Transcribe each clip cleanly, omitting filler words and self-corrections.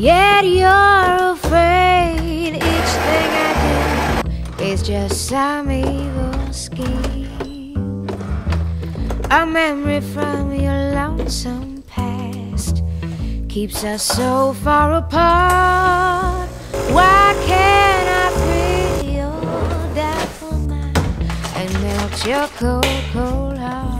Yet you're afraid each thing I do is just some evil scheme. A memory from your lonesome past keeps us so far apart. Why can't I free your doubtful mind and melt your cold, cold heart?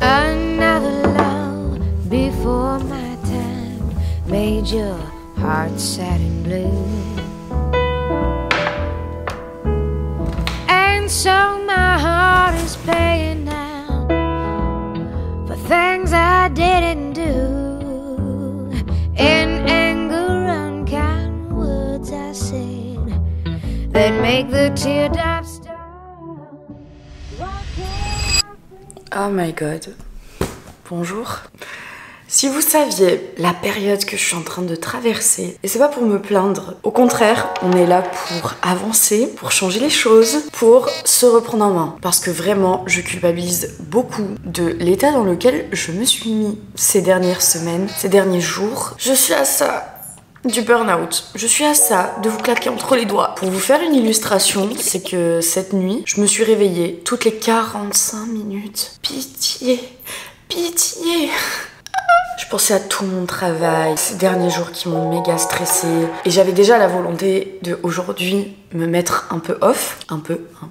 Another love before my time made your heart sad and blue. And so my heart is paying now for things I didn't do. In anger, unkind words I said that make the teardrops stop. Oh my god. Bonjour. Si vous saviez la période que je suis en train de traverser, et c'est pas pour me plaindre, au contraire, on est là pour avancer, pour changer les choses, pour se reprendre en main. Parce que vraiment, je culpabilise beaucoup de l'état dans lequel je me suis mis ces dernières semaines, ces derniers jours. Je suis à ça du burn-out. Je suis à ça de vous claquer entre les doigts. Pour vous faire une illustration, c'est que cette nuit, je me suis réveillée toutes les 45 minutes. Pitié, pitié. Je pensais à tout mon travail, ces derniers jours qui m'ont méga stressée. Et j'avais déjà la volonté de aujourd'hui me mettre un peu off. Un peu, hein.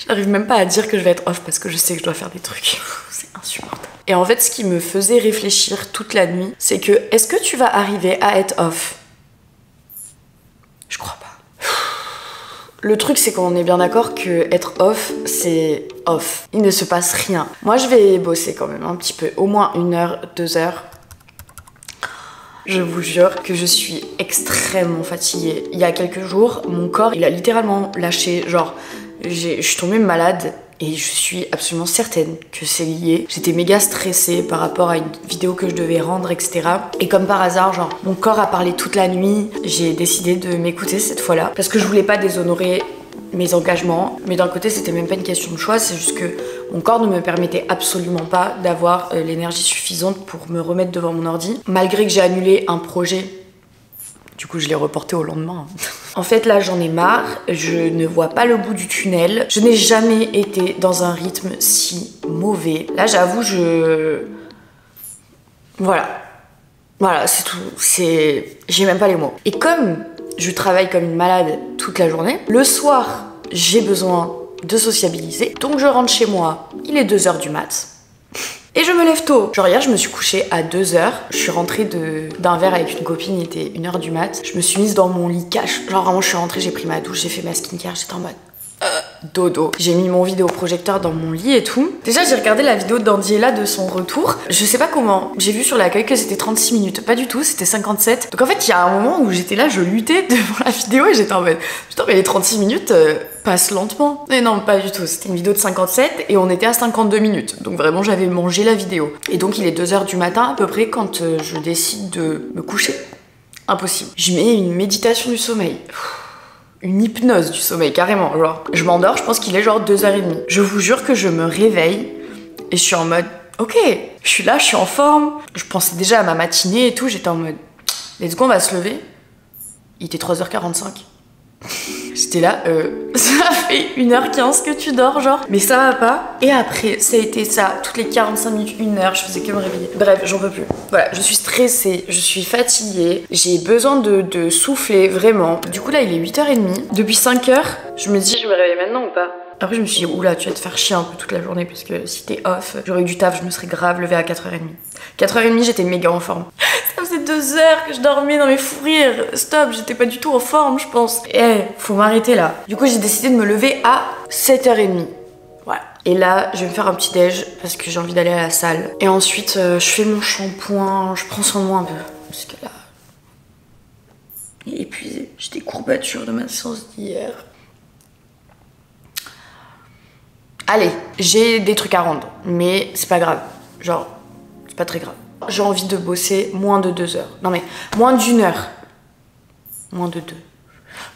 J'arrive même pas à dire que je vais être off parce que je sais que je dois faire des trucs. C'est insupportable. Et en fait, ce qui me faisait réfléchir toute la nuit, c'est que est-ce que tu vas arriver à être off? Je crois pas. Le truc, c'est qu'on est bien d'accord que être off, c'est off. Il ne se passe rien. Moi, je vais bosser quand même un petit peu, au moins 1 heure, 2 heures. Je vous jure que je suis extrêmement fatiguée. Il y a quelques jours, mon corps, il a littéralement lâché. Genre, je suis tombée malade. Et je suis absolument certaine que c'est lié. J'étais méga stressée par rapport à une vidéo que je devais rendre, etc. Et comme par hasard, genre, mon corps a parlé toute la nuit. J'ai décidé de m'écouter cette fois-là. Parce que je voulais pas déshonorer mes engagements. Mais d'un côté, c'était même pas une question de choix. C'est juste que mon corps ne me permettait absolument pas d'avoir l'énergie suffisante pour me remettre devant mon ordi. Malgré que j'ai annulé un projet. Du coup, je l'ai reporté au lendemain. En fait, là, j'en ai marre. Je ne vois pas le bout du tunnel. Je n'ai jamais été dans un rythme si mauvais. Là, j'avoue, Voilà. Voilà, c'est tout. J'ai même pas les mots. Et comme je travaille comme une malade toute la journée, le soir, j'ai besoin de sociabiliser. Donc, je rentre chez moi. Il est 2h du mat'. Et je me lève tôt. Genre hier, je me suis couchée à 2h. Je suis rentrée d'un verre avec une copine, il était 1h du mat'. Je me suis mise dans mon lit cash. Genre vraiment, je suis rentrée, j'ai pris ma douche, j'ai fait ma skincare, j'étais en mode dodo. J'ai mis mon vidéoprojecteur dans mon lit et tout. Déjà, j'ai regardé la vidéo d'Andiella de son retour. Je sais pas comment. J'ai vu sur l'accueil que c'était 36 minutes. Pas du tout, c'était 57. Donc en fait, il y a un moment où j'étais là, je luttais devant la vidéo et j'étais en mode putain, mais les 36 minutes passent lentement. Mais non, pas du tout. C'était une vidéo de 57 et on était à 52 minutes. Donc vraiment, j'avais mangé la vidéo. Et donc, il est 2h du matin à peu près quand je décide de me coucher. Impossible. Je mets une méditation du sommeil. Une hypnose du sommeil, carrément. Genre, je m'endors, je pense qu'il est genre 2h30. Je vous jure que je me réveille et je suis en mode ok, je suis là, je suis en forme. Je pensais déjà à ma matinée et tout. J'étais en mode let's go, on va se lever. Il était 3h45. J'étais là, ça fait 1h15 que tu dors, genre. Mais ça va pas. Et après, ça a été ça. Toutes les 45 minutes, 1h, je faisais que me réveiller. Bref, j'en peux plus. Voilà, je suis stressée, je suis fatiguée. J'ai besoin de souffler, vraiment. Du coup, là, il est 8h30. Depuis 5h, je me dis, je me réveille maintenant ou pas? Après, je me suis dit, oula, tu vas te faire chier un peu toute la journée, parce que si t'es off, j'aurais eu du taf, je me serais grave levée à 4h30. 4h30, j'étais méga en forme. Ça faisait 2 heures que je dormais dans mes fous rires. Stop, j'étais pas du tout en forme, je pense. Faut m'arrêter là. Du coup, j'ai décidé de me lever à 7h30. Voilà. Et là, je vais me faire un petit déj, parce que j'ai envie d'aller à la salle. Et ensuite, je fais mon shampoing, je prends soin de moi un peu. Parce que là, il est épuisé. J'ai des courbatures de ma séance d'hier. Allez, j'ai des trucs à rendre, mais c'est pas grave. Genre, c'est pas très grave. J'ai envie de bosser moins de 2 heures. Non mais, moins d'1 heure. Moins de 2.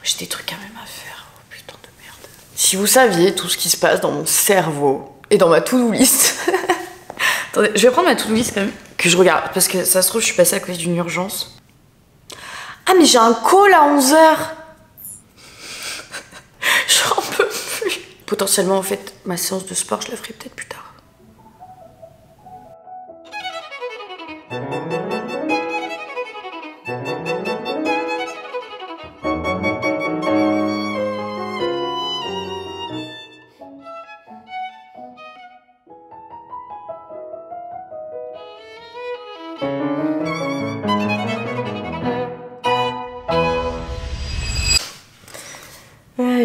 J'ai des trucs quand même à faire. Oh putain de merde. Si vous saviez tout ce qui se passe dans mon cerveau et dans ma to-do list. Attendez, je vais prendre ma to-do list quand même, que je regarde, parce que ça se trouve, je suis passée à côté d'une urgence. Ah, mais j'ai un call à 11h. J'en peux plus. Potentiellement, en fait, ma séance de sport, je la ferai peut-être plus tard.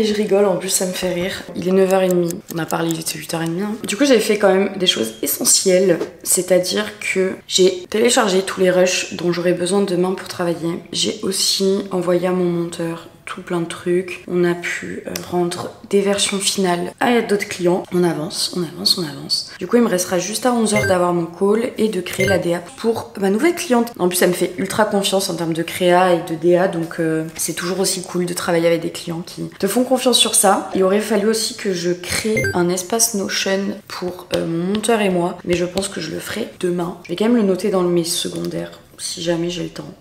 Et je rigole, en plus ça me fait rire. Il est 9h30, on a parlé, il était 8h30. Hein. Du coup j'ai fait quand même des choses essentielles, c'est-à-dire que j'ai téléchargé tous les rushs dont j'aurai besoin demain pour travailler. J'ai aussi envoyé à mon monteur tout plein de trucs. On a pu rendre des versions finales à d'autres clients. On avance, on avance, on avance. Du coup, il me restera juste à 11h d'avoir mon call et de créer la DA pour ma nouvelle cliente. En plus, ça me fait ultra confiance en termes de créa et de DA, donc c'est toujours aussi cool de travailler avec des clients qui te font confiance sur ça. Il aurait fallu aussi que je crée un espace Notion pour mon monteur et moi, mais je pense que je le ferai demain. Je vais quand même le noter dans mes secondaires, si jamais j'ai le temps.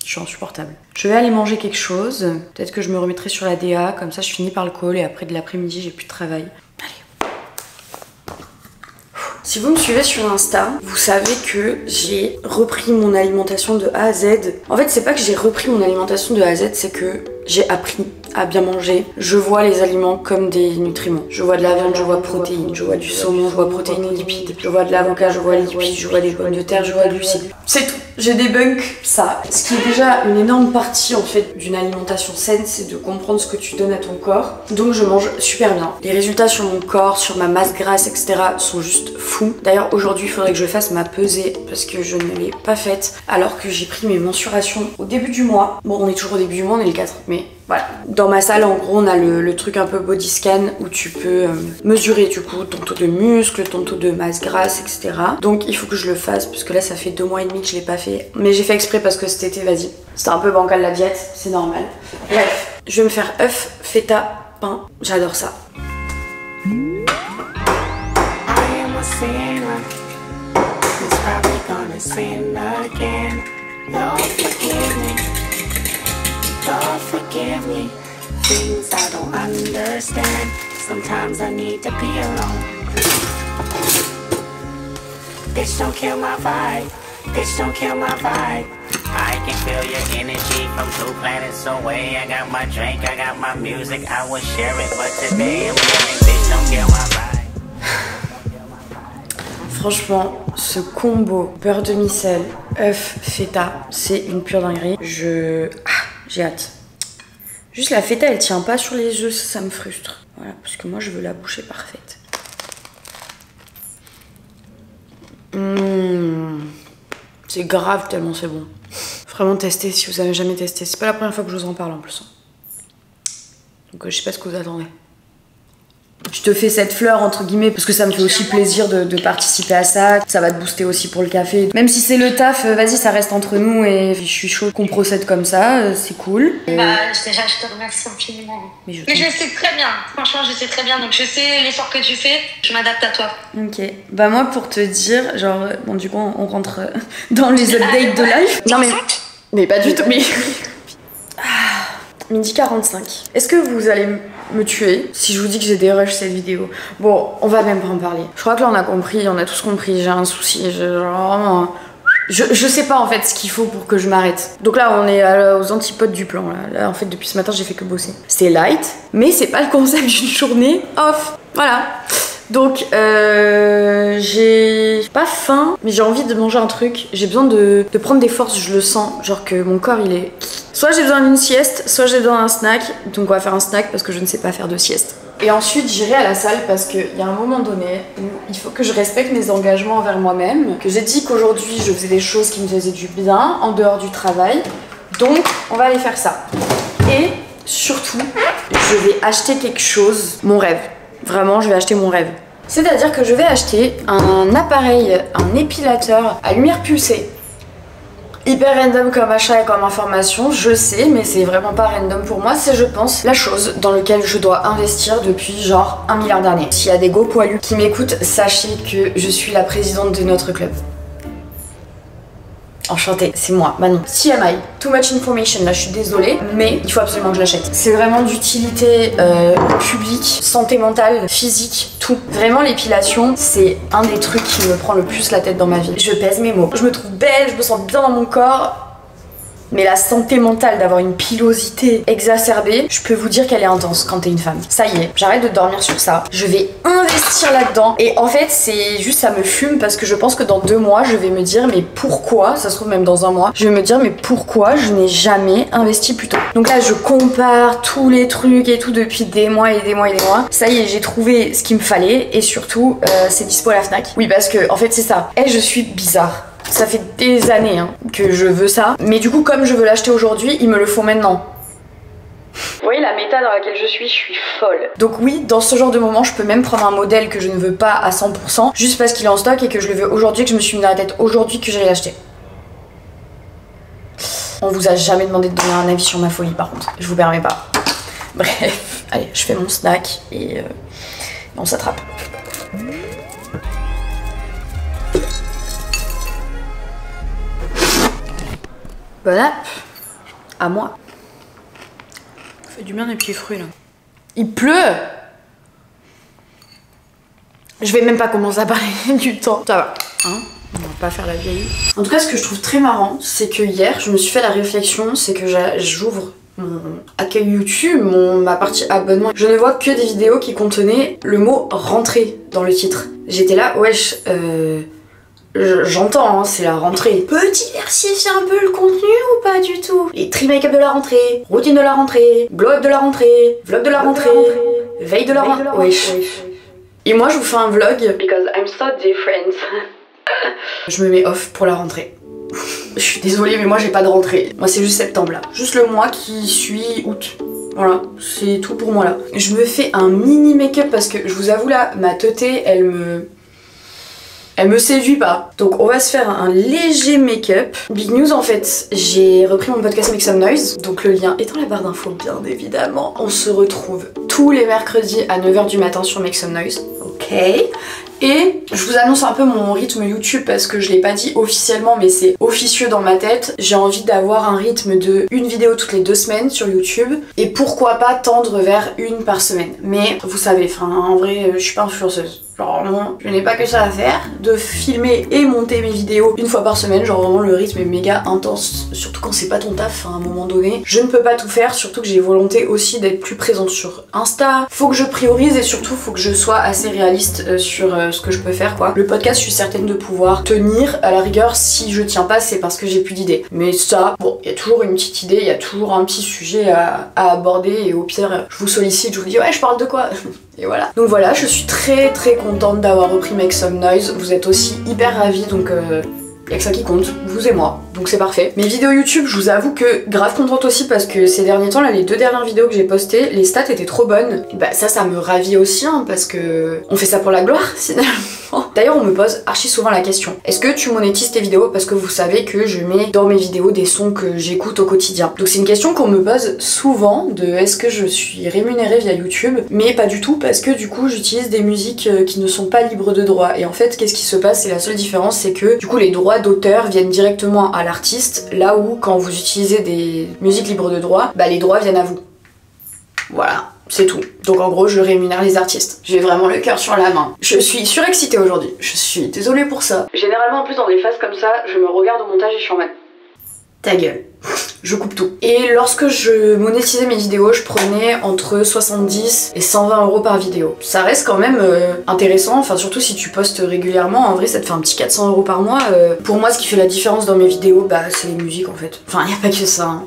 Je suis insupportable. Je vais aller manger quelque chose. Peut-être que je me remettrai sur la DA. Comme ça, je finis par le call et après de l'après-midi, j'ai plus de travail. Allez. Si vous me suivez sur Insta, vous savez que j'ai repris mon alimentation de A à Z. En fait, c'est pas que j'ai repris mon alimentation de A à Z, c'est que j'ai appris à bien manger. Je vois les aliments comme des nutriments. Je vois de la viande, je vois protéines, je vois du saumon, je vois protéines et lipides. Je vois de l'avocat, je vois lipides, je vois des pommes de terre, je vois glucides. C'est tout. J'ai débunk ça. Ce qui est déjà une énorme partie en fait d'une alimentation saine, c'est de comprendre ce que tu donnes à ton corps. Donc je mange super bien. Les résultats sur mon corps, sur ma masse grasse, etc. sont juste fous. D'ailleurs aujourd'hui il faudrait que je fasse ma pesée parce que je ne l'ai pas faite alors que j'ai pris mes mensurations au début du mois. Bon on est toujours au début du mois, on est le 4 mai. Voilà. Dans ma salle, en gros, on a le truc un peu body scan où tu peux mesurer du coup ton taux de muscle, ton taux de masse grasse, etc. Donc il faut que je le fasse parce que là, ça fait 2 mois et demi que je l'ai pas fait. Mais j'ai fait exprès parce que cet été, vas-y, c'était un peu bancal la diète, c'est normal. Bref, je vais me faire œuf, feta, pain. J'adore ça. Lord, forgive me, things I don't understand. Sometimes I need to be alone. Bitch, don't kill my vibe. Bitch, don't kill my vibe. I can feel your energy from 2 planets away. I got my drink, I got my music, I would share it, but today I'm yelling, bitch, don't kill my vibe. Franchement, ce combo beurre demi-sel, œuf, feta, c'est une pure dinguerie. J'ai hâte. Juste la feta, elle tient pas sur les œufs, ça me frustre. Voilà, parce que moi, je veux la boucher parfaite. C'est grave tellement c'est bon. Vraiment tester si vous avez jamais testé. C'est pas la première fois que je vous en parle en plus. Donc je sais pas ce que vous attendez. Je te fais cette fleur entre guillemets parce que ça me fait aussi plaisir de participer à ça. Ça va te booster aussi pour le café. Même si c'est le taf, vas-y ça reste entre nous et je suis chaude qu'on procède comme ça, c'est cool. Bah déjà je te remercie infiniment. Mais je sais très bien, franchement je sais très bien. Donc je sais l'effort que tu fais, je m'adapte à toi. Ok, bah moi pour te dire, genre bon du coup on rentre dans les updates de live. Non mais pas du tout, mais... Midi 45. Est-ce que vous allez me tuer si je vous dis que j'ai des rushs cette vidéo? Bon, on va même pas en parler. Je crois que là on a compris, on a tous compris, j'ai un souci, vraiment... Je sais pas en fait ce qu'il faut pour que je m'arrête. Donc là on est aux antipodes du plan. Là en fait depuis ce matin j'ai fait que bosser. C'est light, mais c'est pas le concept d'une journée off. Voilà. Donc j'ai pas faim, mais j'ai envie de manger un truc. J'ai besoin de prendre des forces, je le sens. Genre que mon corps il est... Soit j'ai besoin d'une sieste, soit j'ai besoin d'un snack. Donc on va faire un snack parce que je ne sais pas faire de sieste. Et ensuite j'irai à la salle parce qu'il y a un moment donné où il faut que je respecte mes engagements envers moi-même. Que j'ai dit qu'aujourd'hui je faisais des choses qui me faisaient du bien en dehors du travail. Donc on va aller faire ça. Et surtout, je vais acheter quelque chose, mon rêve. Vraiment, je vais acheter mon rêve. C'est-à-dire que je vais acheter un appareil, un épilateur à lumière pulsée. Hyper random comme achat et comme information, je sais, mais c'est vraiment pas random pour moi, c'est je pense la chose dans laquelle je dois investir depuis genre 1 milliard d'années. S'il y a des go poilus qui m'écoutent, sachez que je suis la présidente de notre club. Enchantée, c'est moi, Manon. TMI, too much information, là je suis désolée, mais il faut absolument que je l'achète. C'est vraiment d'utilité publique, santé mentale, physique, tout. Vraiment l'épilation, c'est un des trucs qui me prend le plus la tête dans ma vie. Je pèse mes mots. Je me trouve belle, je me sens bien dans mon corps. Mais la santé mentale d'avoir une pilosité exacerbée, je peux vous dire qu'elle est intense quand t'es une femme. Ça y est, j'arrête de dormir sur ça. Je vais investir là-dedans. Et en fait, c'est juste ça me fume parce que je pense que dans 2 mois, je vais me dire mais pourquoi, ça se trouve même dans 1 mois, je vais me dire mais pourquoi je n'ai jamais investi plus tôt. Donc là, je compare tous les trucs et tout depuis des mois et des mois et des mois. Ça y est, j'ai trouvé ce qu'il me fallait et surtout, c'est dispo à la Fnac. Oui, parce que en fait, c'est ça. Et je suis bizarre. Ça fait des années que je veux ça. Mais du coup, comme je veux l'acheter aujourd'hui, il me le faut maintenant. Vous voyez la méta dans laquelle je suis folle. Donc oui, dans ce genre de moment, je peux même prendre un modèle que je ne veux pas à 100%, juste parce qu'il est en stock et que je le veux aujourd'hui, que je me suis mis dans la tête aujourd'hui que j'allais l'acheter. On vous a jamais demandé de donner un avis sur ma folie par contre. Je vous permets pas. Bref, allez, je fais mon snack et on s'attrape. Bon app, à moi. Ça fait du bien des petits fruits là. Il pleut. Je vais même pas commencer à parler du temps. Ça va, hein, on va pas faire la vieille. En tout cas, ce que je trouve très marrant, c'est que hier, je me suis fait la réflexion, c'est que j'ouvre mon accueil YouTube, ma partie abonnement. Je ne vois que des vidéos qui contenaient le mot rentrée dans le titre. J'étais là, wesh, j'entends, hein, c'est la rentrée. Peut diversifier un peu le contenu ou pas du tout? Les tri-make-up de la rentrée, routine de la rentrée, glow-up de la rentrée, vlog de la rentrée, veille de la rentrée. Wesh. Et moi je vous fais un vlog because I'm so different. Je me mets off pour la rentrée. Je suis désolée mais moi j'ai pas de rentrée. Moi c'est juste septembre là. Juste le mois qui suit août. Voilà, c'est tout pour moi là. Je me fais un mini make-up parce que je vous avoue là, ma teuté elle me séduit pas. Donc on va se faire un léger make-up. Big news en fait, j'ai repris mon podcast Make Some Noise. Donc le lien est dans la barre d'infos bien évidemment. On se retrouve tous les mercredis à 9 h du matin sur Make Some Noise. Ok. Et je vous annonce un peu mon rythme YouTube parce que je l'ai pas dit officiellement mais c'est officieux dans ma tête. J'ai envie d'avoir un rythme de une vidéo toutes les 2 semaines sur YouTube et pourquoi pas tendre vers une par semaine. Mais vous savez, enfin en vrai je suis pas influenceuse. Genre vraiment, je n'ai pas que ça à faire, de filmer et monter mes vidéos une fois par semaine, genre vraiment le rythme est méga intense, surtout quand c'est pas ton taf à un moment donné. Je ne peux pas tout faire, surtout que j'ai volonté aussi d'être plus présente sur Insta. Faut que je priorise et surtout faut que je sois assez réaliste sur ce que je peux faire quoi. Le podcast, je suis certaine de pouvoir tenir, à la rigueur si je tiens pas c'est parce que j'ai plus d'idées. Mais ça, bon, il y a toujours une petite idée, il y a toujours un petit sujet à aborder et au pire je vous sollicite, je vous dis ouais je parle de quoi. Et voilà. Donc voilà, je suis très contente d'avoir repris Make Some Noise. Vous êtes aussi hyper ravis donc y'a que ça qui compte, vous et moi, donc c'est parfait. Mes vidéos YouTube, je vous avoue que grave contente aussi parce que ces derniers temps, là, les 2 dernières vidéos que j'ai postées, les stats étaient trop bonnes. Et bah ça me ravit aussi, hein, parce que on fait ça pour la gloire, finalement. D'ailleurs, on me pose archi souvent la question, est-ce que tu monétises tes vidéos? Parce que vous savez que je mets dans mes vidéos des sons que j'écoute au quotidien. Donc c'est une question qu'on me pose souvent, de est-ce que je suis rémunérée via YouTube? Mais pas du tout, parce que du coup, j'utilise des musiques qui ne sont pas libres de droit. Et en fait, qu'est-ce qui se passe? Et la seule différence, c'est que du coup, les droits d'auteur viennent directement à l'artiste, là où quand vous utilisez des musiques libres de droit, bah les droits viennent à vous. Voilà, c'est tout. Donc en gros je rémunère les artistes. J'ai vraiment le cœur sur la main. Je suis surexcitée aujourd'hui, je suis désolée pour ça. Généralement en plus dans des phases comme ça, je me regarde au montage et je suis en mode ta gueule. Je coupe tout. Et lorsque je monétisais mes vidéos, je prenais entre 70 et 120 € par vidéo. Ça reste quand même intéressant, enfin surtout si tu postes régulièrement, en vrai ça te fait un petit 400 € par mois. Pour moi ce qui fait la différence dans mes vidéos, bah c'est les musiques en fait. Enfin y a pas que ça. Hein.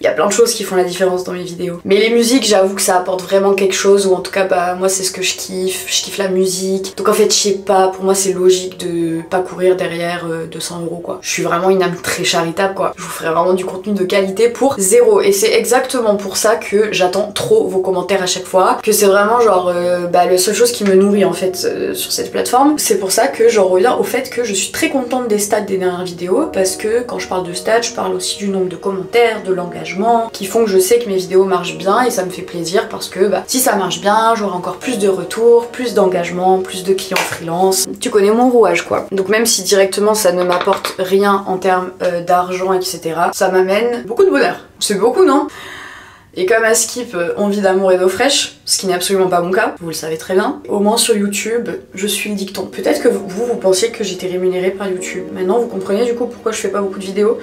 Il y a plein de choses qui font la différence dans mes vidéos. Mais les musiques, j'avoue que ça apporte vraiment quelque chose, ou en tout cas bah moi c'est ce que je kiffe la musique. Donc en fait je sais pas, pour moi c'est logique de pas courir derrière 200 € quoi. Je suis vraiment une âme très charitable quoi. Je vous ferai vraiment du contenu de qualité pour 0. Et c'est exactement pour ça que j'attends trop vos commentaires à chaque fois. Que c'est vraiment genre la seule chose qui me nourrit en fait sur cette plateforme. C'est pour ça que j'en reviens au fait que je suis très contente des stats des dernières vidéos, parce que quand je parle de stats, je parle aussi du nombre de commentaires, de l'engagement, qui font que je sais que mes vidéos marchent bien, et ça me fait plaisir parce que si ça marche bien, j'aurai encore plus de retours, plus d'engagement, plus de clients freelance. Tu connais mon rouage quoi. Donc même si directement ça ne m'apporte rien en termes d'argent, etc., ça m'amène beaucoup de bonheur. C'est beaucoup, non? Et comme à Skip, on vit d'amour et d'eau fraîche, ce qui n'est absolument pas mon cas, vous le savez très bien. Au moins sur YouTube, je suis le dicton. Peut-être que vous pensiez que j'étais rémunérée par YouTube. Maintenant vous comprenez du coup pourquoi je fais pas beaucoup de vidéos.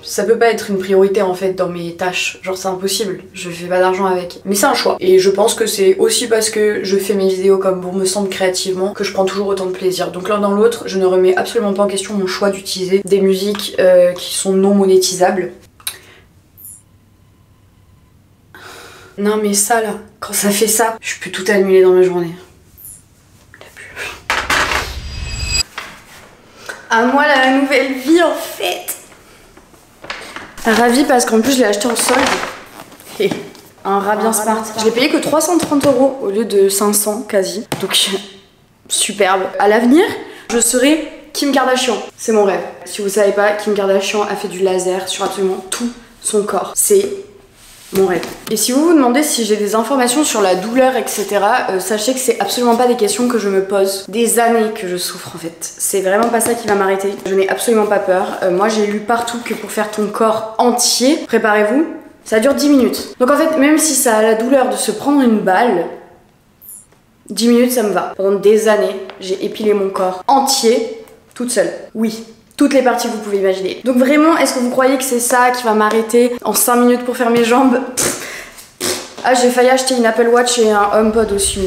Ça peut pas être une priorité en fait dans mes tâches, genre c'est impossible, je fais pas d'argent avec. Mais c'est un choix. Et je pense que c'est aussi parce que je fais mes vidéos comme bon me semble créativement que je prends toujours autant de plaisir. Donc l'un dans l'autre, je ne remets absolument pas en question mon choix d'utiliser des musiques qui sont non monétisables. Non mais ça là, quand ça fait ça, je peux tout annuler dans ma journée. À moi la nouvelle vie en fait. Ravie parce qu'en plus je l'ai acheté en solde. Et un rat bien smart. Je l'ai payé que 330 € au lieu de 500 quasi. Donc superbe. À l'avenir, je serai Kim Kardashian. C'est mon rêve. Si vous savez pas, Kim Kardashian a fait du laser sur absolument tout son corps. C'est mon rêve. Et si vous vous demandez si j'ai des informations sur la douleur, etc., sachez que c'est absolument pas des questions que je me pose. Des années que je souffre en fait. C'est vraiment pas ça qui va m'arrêter. Je n'ai absolument pas peur. Moi j'ai lu partout que pour faire ton corps entier, préparez-vous, ça dure 10 minutes. Donc en fait, même si ça a la douleur de se prendre une balle, 10 minutes ça me va. Pendant des années, j'ai épilé mon corps entier, toute seule. Oui. Toutes les parties que vous pouvez imaginer. Donc vraiment, est-ce que vous croyez que c'est ça qui va m'arrêter en 5 minutes pour faire mes jambes? Ah, j'ai failli acheter une Apple Watch et un HomePod aussi.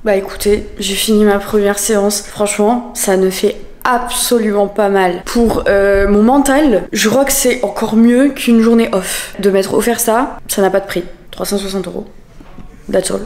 Bah écoutez, j'ai fini ma première séance. Franchement, ça ne fait absolument pas mal. Pour mon mental, je crois que c'est encore mieux qu'une journée off. De m'être offert ça, ça n'a pas de prix. 360 €. That's all.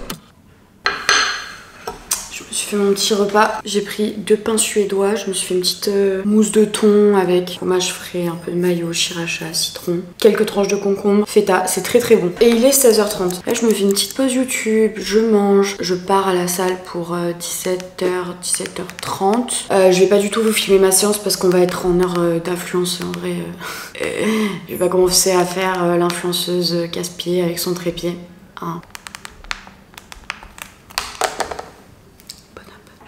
J'ai fait mon petit repas, j'ai pris 2 pains suédois, je me suis fait une petite mousse de thon avec fromage frais, un peu de mayo, sriracha, citron, quelques tranches de concombre, feta, c'est très très bon. Et il est 16h30. Là je me fais une petite pause YouTube, je mange, je pars à la salle pour 17h30. Je vais pas du tout vous filmer ma séance parce qu'on va être en heure d'influence en vrai. Je vais pas commencer à faire l'influenceuse casse-pied avec son trépied. Hein.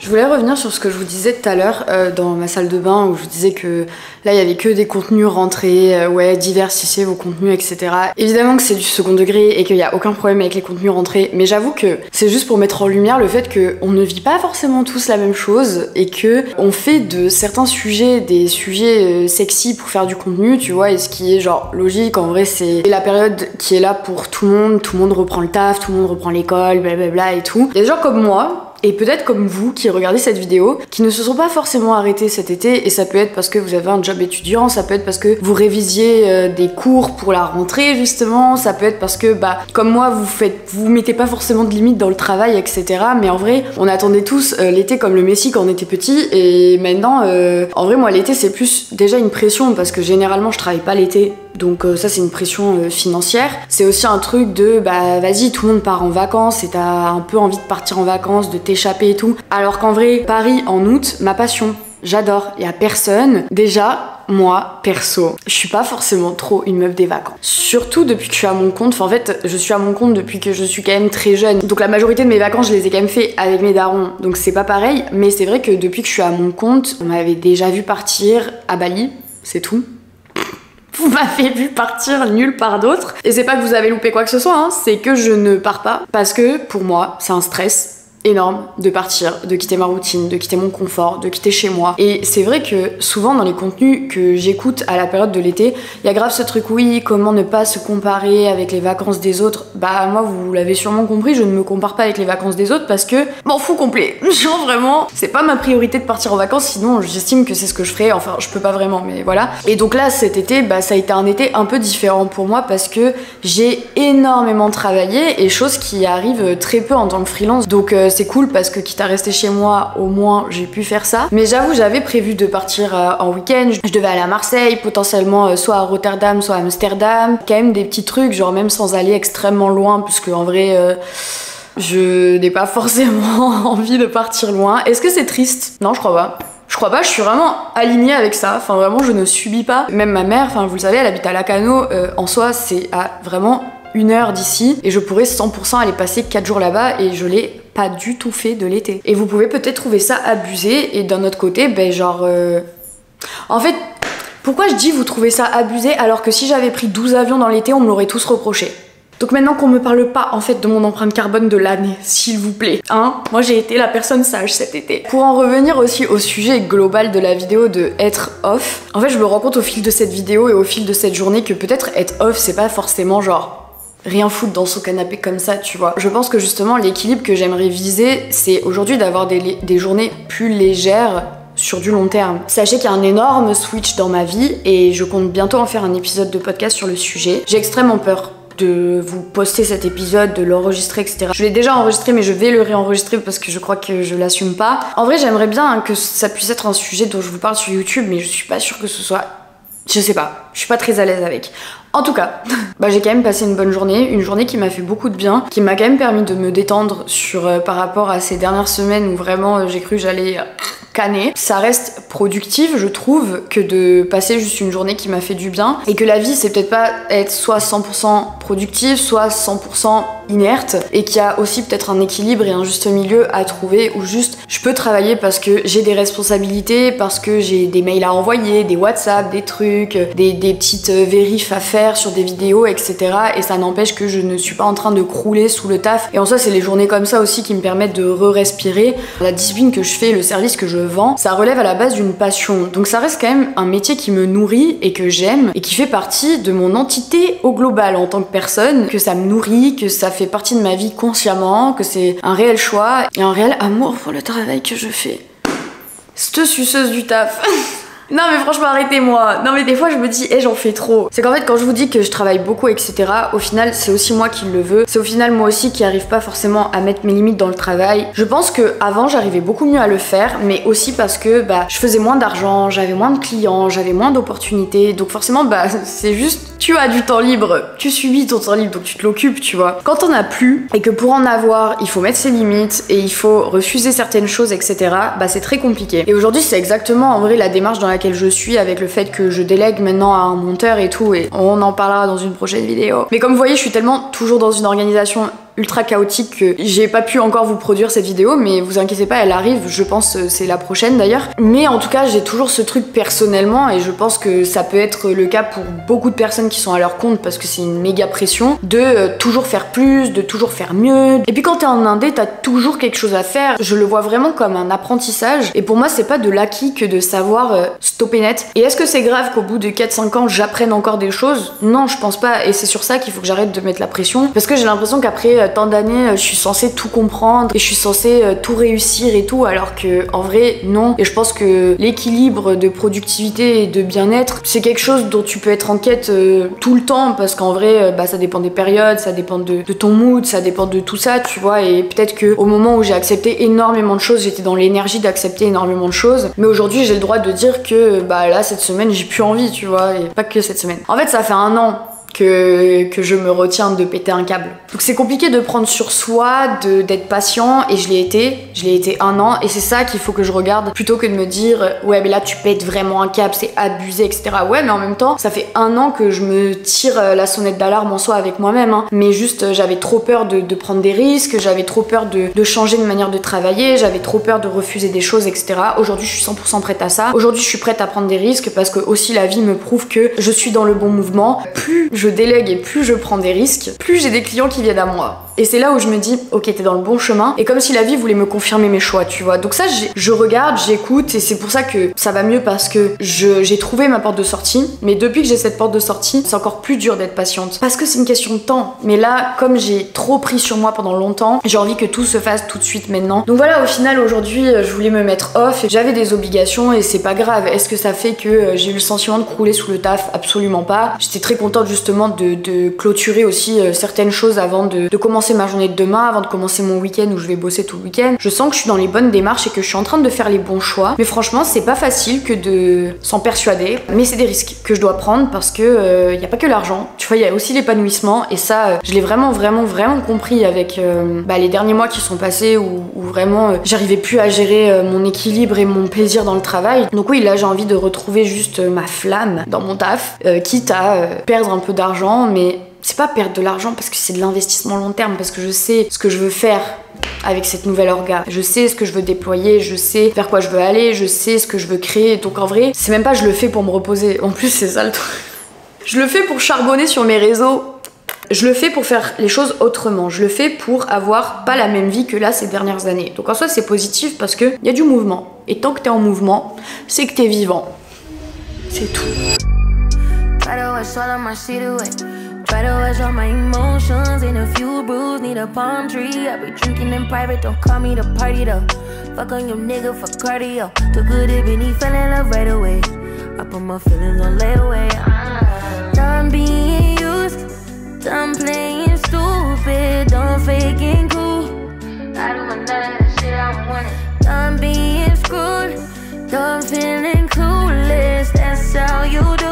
Je voulais revenir sur ce que je vous disais tout à l'heure dans ma salle de bain où je vous disais que là il y avait que des contenus rentrés, ouais, diversifiez vos contenus, etc. Évidemment que c'est du second degré et qu'il n'y a aucun problème avec les contenus rentrés, mais j'avoue que c'est juste pour mettre en lumière le fait qu'on ne vit pas forcément tous la même chose et que on fait de certains sujets des sujets sexy pour faire du contenu, tu vois, et ce qui est genre logique en vrai, c'est la période qui est là pour tout le monde reprend le taf, tout le monde reprend l'école, blablabla et tout. Il y a des gens comme moi, et peut-être comme vous qui regardez cette vidéo, qui ne se sont pas forcément arrêtés cet été, et ça peut être parce que vous avez un job étudiant, ça peut être parce que vous révisiez des cours pour la rentrée justement, ça peut être parce que comme moi vous mettez pas forcément de limites dans le travail, etc. Mais en vrai on attendait tous l'été comme le Messie quand on était petit, et maintenant en vrai moi l'été c'est plus déjà une pression parce que généralement je travaille pas l'été. Donc ça c'est une pression financière. C'est aussi un truc de vas-y tout le monde part en vacances et t'as un peu envie de partir en vacances, de t'échapper et tout. Alors qu'en vrai, Paris en août, ma passion. J'adore, y a personne. Déjà, moi, perso, je suis pas forcément trop une meuf des vacances. Surtout depuis que je suis à mon compte. Enfin, en fait, je suis à mon compte depuis que je suis quand même très jeune. Donc la majorité de mes vacances, je les ai quand même fait avec mes darons. Donc c'est pas pareil. Mais c'est vrai que depuis que je suis à mon compte, on m'avait déjà vu partir à Bali, c'est tout. Vous m'avez vu partir nulle part d'autre. Et c'est pas que vous avez loupé quoi que ce soit, hein, c'est que je ne pars pas. Parce que pour moi, c'est un stress. énorme de partir, de quitter ma routine, de quitter mon confort, de quitter chez moi. Et c'est vrai que souvent dans les contenus que j'écoute à la période de l'été, il y a grave ce truc, oui, comment ne pas se comparer avec les vacances des autres. Bah moi, vous l'avez sûrement compris, je ne me compare pas avec les vacances des autres parce que m'en fous complet. Genre vraiment, c'est pas ma priorité de partir en vacances, sinon j'estime que c'est ce que je ferais, enfin je peux pas vraiment, mais voilà. Et donc là, cet été, bah ça a été un été un peu différent pour moi parce que j'ai énormément travaillé et chose qui arrive très peu en tant que freelance. Donc c'est cool parce que quitte à rester chez moi, au moins j'ai pu faire ça. Mais j'avoue, j'avais prévu de partir en week-end. Je devais aller à Marseille, potentiellement soit à Rotterdam, soit à Amsterdam. Quand même des petits trucs, genre même sans aller extrêmement loin, puisque en vrai... je n'ai pas forcément envie de partir loin. Est-ce que c'est triste? Non, je crois pas. Je crois pas, je suis vraiment alignée avec ça. Enfin, vraiment, je ne subis pas. Même ma mère, enfin, vous le savez, elle habite à Lacano. En soi, c'est à vraiment 1 heure d'ici. Et je pourrais 100% aller passer 4 jours là-bas. Et je l'ai pas du tout fait de l'été. Et vous pouvez peut-être trouver ça abusé. Et d'un autre côté, ben genre... En fait, pourquoi je dis vous trouvez ça abusé alors que si j'avais pris 12 avions dans l'été, on me l'aurait tous reproché? Donc maintenant qu'on me parle pas en fait de mon empreinte carbone de l'année, s'il vous plaît, hein. Moi j'ai été la personne sage cet été. Pour en revenir aussi au sujet global de la vidéo de être off, en fait je me rends compte au fil de cette vidéo et au fil de cette journée que peut-être être off c'est pas forcément genre rien foutre dans son canapé comme ça, tu vois. Je pense que justement l'équilibre que j'aimerais viser, c'est aujourd'hui d'avoir des journées plus légères sur du long terme. Sachez qu'il y a un énorme switch dans ma vie et je compte bientôt en faire un épisode de podcast sur le sujet. J'ai extrêmement peur de vous poster cet épisode, de l'enregistrer, etc. Je l'ai déjà enregistré, mais je vais le réenregistrer parce que je crois que je l'assume pas. En vrai, j'aimerais bien que ça puisse être un sujet dont je vous parle sur YouTube, mais je suis pas sûre que ce soit... Je sais pas, je suis pas très à l'aise avec. En tout cas, bah j'ai quand même passé une bonne journée, une journée qui m'a fait beaucoup de bien, qui m'a quand même permis de me détendre par rapport à ces dernières semaines où vraiment j'ai cru que j'allais canner. Ça reste productif, je trouve, que de passer juste une journée qui m'a fait du bien, et que la vie c'est peut-être pas être soit 100% productive, soit 100% inerte, et qu'il y a aussi peut-être un équilibre et un juste milieu à trouver où juste je peux travailler parce que j'ai des responsabilités, parce que j'ai des mails à envoyer, des WhatsApp, des trucs, des petites vérifs à faire sur des vidéos, etc. Et ça n'empêche que je ne suis pas en train de crouler sous le taf. Et en soi, c'est les journées comme ça aussi qui me permettent de re-respirer. La discipline que je fais, le service que je vends, ça relève à la base d'une passion. Donc ça reste quand même un métier qui me nourrit et que j'aime et qui fait partie de mon entité au global en tant que personne, que ça me nourrit, que ça fait partie de ma vie consciemment, que c'est un réel choix et un réel amour pour le travail que je fais. Cette suceuse du taf. Non mais franchement arrêtez-moi. Non mais des fois je me dis j'en fais trop. C'est qu'en fait quand je vous dis que je travaille beaucoup etc, au final c'est aussi moi qui le veux. C'est au final moi aussi qui arrive pas forcément à mettre mes limites dans le travail. Je pense que avant j'arrivais beaucoup mieux à le faire, mais aussi parce que je faisais moins d'argent, j'avais moins de clients, j'avais moins d'opportunités. Donc forcément c'est juste tu as du temps libre, tu subis ton temps libre donc tu te l'occupes, tu vois. Quand on a plus et que pour en avoir il faut mettre ses limites et il faut refuser certaines choses etc, c'est très compliqué. Et aujourd'hui c'est exactement en vrai la démarche dans laquelle je suis avec le fait que je délègue maintenant à un monteur et tout, et on en parlera dans une prochaine vidéo. Mais comme vous voyez je suis tellement toujours dans une organisation ultra chaotique que j'ai pas pu encore vous produire cette vidéo, mais vous inquiétez pas, elle arrive, je pense c'est la prochaine d'ailleurs. Mais en tout cas j'ai toujours ce truc personnellement et je pense que ça peut être le cas pour beaucoup de personnes qui sont à leur compte parce que c'est une méga pression de toujours faire plus, de toujours faire mieux. Et puis quand t'es en indé t'as toujours quelque chose à faire. Je le vois vraiment comme un apprentissage et pour moi c'est pas de l'acquis que de savoir stopper net. Et est-ce que c'est grave qu'au bout de 4-5 ans j'apprenne encore des choses? Non, je pense pas, et c'est sur ça qu'il faut que j'arrête de mettre la pression parce que j'ai l'impression qu'après tant d'années je suis censée tout comprendre et je suis censée tout réussir et tout, alors que en vrai non. Et je pense que l'équilibre de productivité et de bien-être c'est quelque chose dont tu peux être en quête tout le temps, parce qu'en vrai ça dépend des périodes, ça dépend de ton mood, ça dépend de tout ça, tu vois. Et peut-être que au moment où j'ai accepté énormément de choses, j'étais dans l'énergie d'accepter énormément de choses, mais aujourd'hui j'ai le droit de dire que là cette semaine j'ai plus envie, tu vois. Et pas que cette semaine, en fait ça fait 1 an que je me retiens de péter un câble. Donc c'est compliqué de prendre sur soi, d'être patient, et je l'ai été 1 an, et c'est ça qu'il faut que je regarde, plutôt que de me dire ouais mais là tu pètes vraiment un câble, c'est abusé etc. Ouais mais en même temps ça fait 1 an que je me tire la sonnette d'alarme en soi avec moi-même, hein. Mais juste j'avais trop peur de prendre des risques, j'avais trop peur de changer de manière de travailler, j'avais trop peur de refuser des choses etc. Aujourd'hui je suis 100% prête à ça. Aujourd'hui je suis prête à prendre des risques parce que aussi la vie me prouve que je suis dans le bon mouvement. Plus je je délègue et plus je prends des risques, plus j'ai des clients qui viennent à moi. Et c'est là où je me dis, ok, t'es dans le bon chemin. Et comme si la vie voulait me confirmer mes choix, tu vois. Donc ça, je regarde, j'écoute, et c'est pour ça que ça va mieux, parce que j'ai trouvé ma porte de sortie. Mais depuis que j'ai cette porte de sortie, c'est encore plus dur d'être patiente. Parce que c'est une question de temps. Mais là, comme j'ai trop pris sur moi pendant longtemps, j'ai envie que tout se fasse tout de suite maintenant. Donc voilà, au final, aujourd'hui, je voulais me mettre off. J'avais des obligations et c'est pas grave. Est-ce que ça fait que j'ai eu le sentiment de crouler sous le taf? Absolument pas. J'étais très contente justement de clôturer aussi certaines choses avant de commencer ma journée de demain, avant de commencer mon week-end où je vais bosser tout le week-end. Je sens que je suis dans les bonnes démarches et que je suis en train de faire les bons choix. Mais franchement, c'est pas facile que de s'en persuader. Mais c'est des risques que je dois prendre parce que y a pas que l'argent. Tu vois, il y a aussi l'épanouissement. Et ça, je l'ai vraiment compris avec les derniers mois qui sont passés où vraiment j'arrivais plus à gérer mon équilibre et mon plaisir dans le travail. Donc oui, là j'ai envie de retrouver juste ma flamme dans mon taf, quitte à perdre un peu d'argent, mais c'est pas perdre de l'argent parce que c'est de l'investissement long terme, parce que je sais ce que je veux faire avec cette nouvelle orga. Je sais ce que je veux déployer, je sais vers quoi je veux aller, je sais ce que je veux créer. Donc en vrai, c'est même pas je le fais pour me reposer. En plus, c'est ça le truc. Je le fais pour charbonner sur mes réseaux. Je le fais pour faire les choses autrement. Je le fais pour avoir pas la même vie que là ces dernières années. Donc en soi, c'est positif parce que y a du mouvement. Et tant que t'es en mouvement, c'est que t'es vivant. C'est tout. Try to wash all my emotions in a few brews, need a palm tree. I be drinking in private, don't call me to party though. Fuck on your nigga for cardio. Too good if he fell in love right away. I put my feelings on layaway. Done being used, done playing stupid, done faking cool. I do none of that shit I wanted. Done being screwed, done feeling clueless, that's how you do.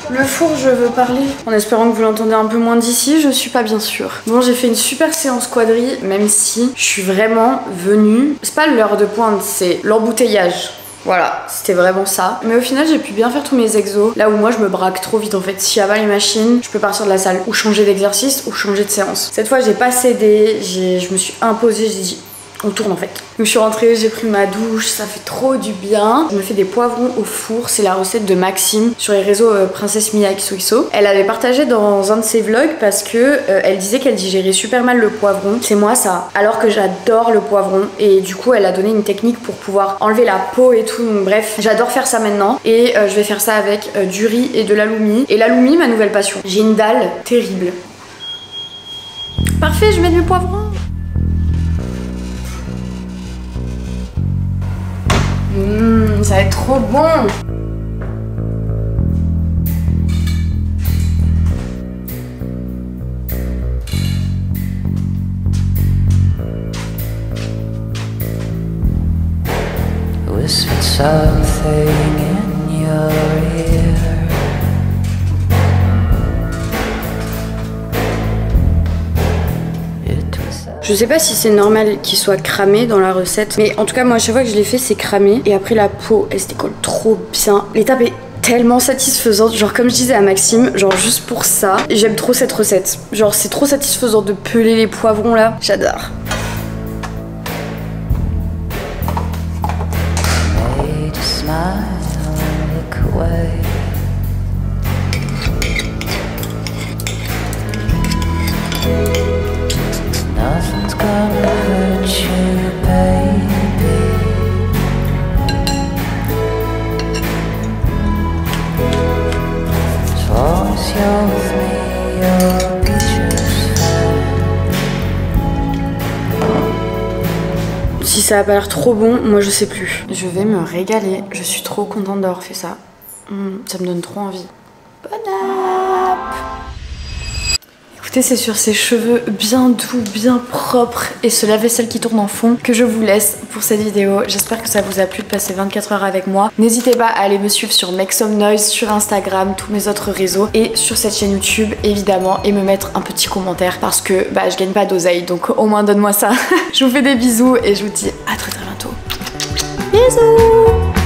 Le four, je veux parler, en espérant que vous l'entendez un peu moins d'ici, je suis pas bien sûre. Bon, j'ai fait une super séance quadri, même si je suis vraiment venue. C'est pas l'heure de pointe, c'est l'embouteillage. Voilà, c'était vraiment ça. Mais au final, j'ai pu bien faire tous mes exos. Là où moi, je me braque trop vite en fait. Si j'avale les machines, je peux partir de la salle ou changer d'exercice ou changer de séance. Cette fois, j'ai pas cédé, je me suis imposée, j'ai dit on tourne en fait. Donc je suis rentrée, j'ai pris ma douche, ça fait trop du bien. Je me fais des poivrons au four, c'est la recette de Maxime sur les réseaux Princesse Mia XOXO. Elle avait partagé dans un de ses vlogs parce que elle disait qu'elle digérait super mal le poivron. C'est moi ça, alors que j'adore le poivron. Et du coup elle a donné une technique pour pouvoir enlever la peau et tout. Donc bref, j'adore faire ça maintenant. Et je vais faire ça avec du riz et de l'aloumi. Et l'aloumi, ma nouvelle passion. J'ai une dalle terrible. Parfait, je mets du poivron. Ça va être trop bon. Whispered something in your ear. Je sais pas si c'est normal qu'il soit cramé dans la recette, mais en tout cas moi à chaque fois que je l'ai fait c'est cramé et après la peau elle se décolle trop bien. L'étape est tellement satisfaisante, genre comme je disais à Maxime, genre juste pour ça, j'aime trop cette recette. Genre c'est trop satisfaisant de peler les poivrons là, j'adore. Nothing's gonna hurt you, baby. As long as you're with me, you'll be just fine. Si ça a pas l'air trop bon, moi je sais plus. Je vais me régaler, je suis trop contente d'avoir fait ça. Ça me donne trop envie. Bonne app. Écoutez, c'est sur ces cheveux bien doux, bien propres et ce lave-vaisselle qui tourne en fond que je vous laisse pour cette vidéo. J'espère que ça vous a plu de passer 24 heures avec moi. N'hésitez pas à aller me suivre sur Make Some Noise, sur Instagram, tous mes autres réseaux et sur cette chaîne YouTube évidemment, et me mettre un petit commentaire parce que je gagne pas d'oseille, donc au moins donne-moi ça. Je vous fais des bisous et je vous dis à très bientôt. Bisous.